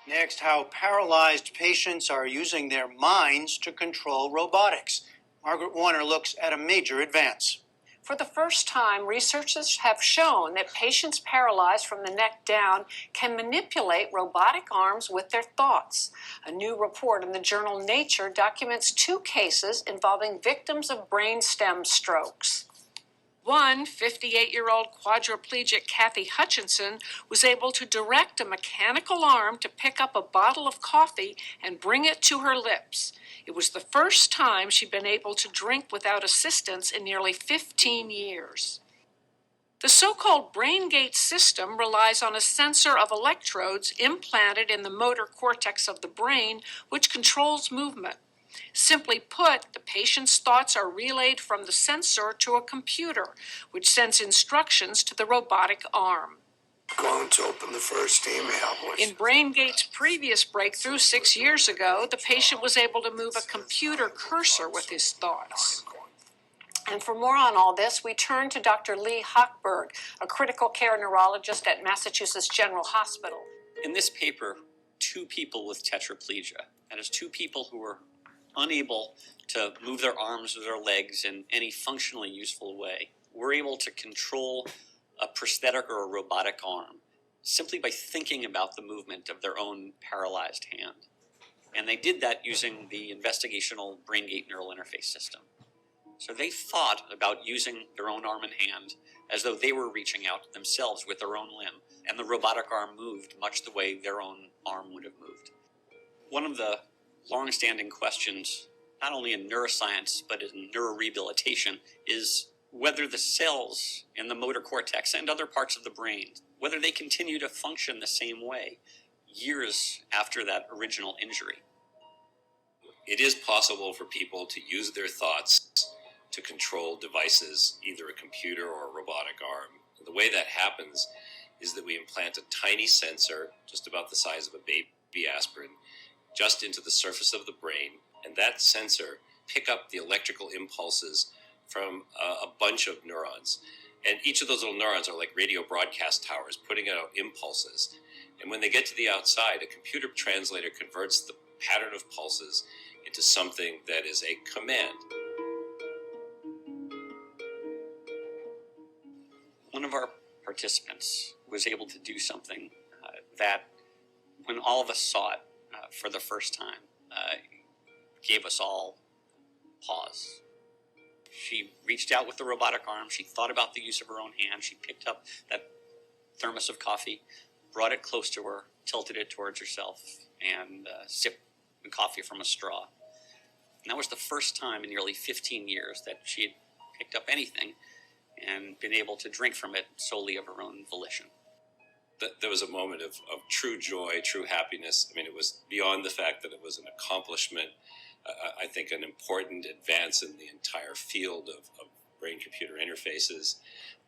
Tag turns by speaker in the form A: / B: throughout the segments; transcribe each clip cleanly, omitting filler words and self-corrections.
A: Next, how paralyzed patients are using their minds to control robotics. Margaret Warner looks at a major advance.
B: For the first time, researchers have shown that patients paralyzed from the neck down can manipulate robotic arms with their thoughts. A new report in the journal Nature documents 2 cases involving victims of brainstem strokes. One 58-year-old quadriplegic Kathy Hutchinson was able to direct a mechanical arm to pick up a bottle of coffee and bring it to her lips. It was the first time she'd been able to drink without assistance in nearly 15 years. The so-called brain gate system relies on a sensor of electrodes implanted in the motor cortex of the brain, which controls movement. Simply put, the patient's thoughts are relayed from the sensor to a computer, which sends instructions to the robotic arm.
C: Going to open the first email.
B: In BrainGate's previous breakthrough 6 years ago, the patient was able to move a computer cursor with his thoughts. And for more on all this, we turn to Dr. Lee Hochberg, a critical care neurologist at Massachusetts General Hospital.
D: In this paper, 2 people with tetraplegia, that is 2 people who were unable to move their arms or their legs in any functionally useful way, were able to control a prosthetic or a robotic arm simply by thinking about the movement of their own paralyzed hand. And they did that using the investigational BrainGate neural interface system. So they thought about using their own arm and hand as though they were reaching out themselves with their own limb, and the robotic arm moved much the way their own arm would have moved. One of the long-standing questions, not only in neuroscience but in neurorehabilitation, is whether the cells in the motor cortex and other parts of the brain, whether they continue to function the same way years after that original injury.
E: It is possible for people to use their thoughts to control devices, either a computer or a robotic arm. The way that happens is that we implant a tiny sensor, just about the size of a baby aspirin, just into the surface of the brain, and that sensor pick up the electrical impulses from a bunch of neurons. And each of those little neurons are like radio broadcast towers putting out impulses. And when they get to the outside, a computer translator converts the pattern of pulses into something that is a command.
D: One of our participants was able to do something that, when all of us saw it for the first time, gave us all pause. She reached out with the robotic arm. She thought about the use of her own hand. She picked up that thermos of coffee, brought it close to her, tilted it towards herself, and sipped the coffee from a straw. And that was the first time in nearly 15 years that she had picked up anything and been able to drink from it solely of her own volition.
E: There was a moment of true joy, true happiness. I mean, it was beyond the fact that it was an accomplishment, I think an important advance in the entire field of brain-computer interfaces,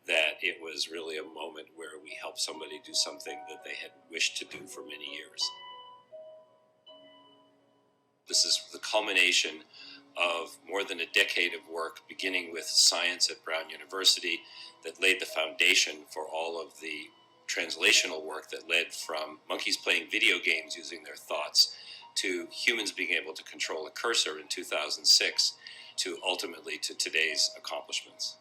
E: that it was really a moment where we helped somebody do something that they had wished to do for many years. This is the culmination of more than a decade of work, beginning with science at Brown University, that laid the foundation for all of the translational work that led from monkeys playing video games using their thoughts to humans being able to control a cursor in 2006 to ultimately to today's accomplishments.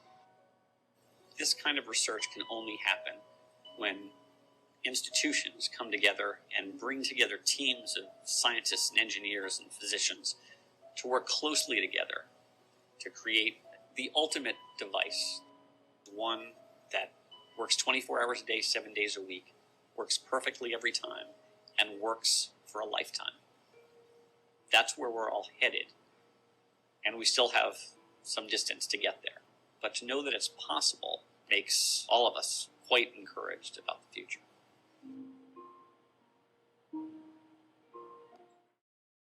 D: This kind of research can only happen when institutions come together and bring together teams of scientists and engineers and physicians to work closely together to create the ultimate device, one that works 24 hours a day, 7 days a week, works perfectly every time, and works for a lifetime. That's where we're all headed, and we still have some distance to get there. But to know that it's possible makes all of us quite encouraged about the future.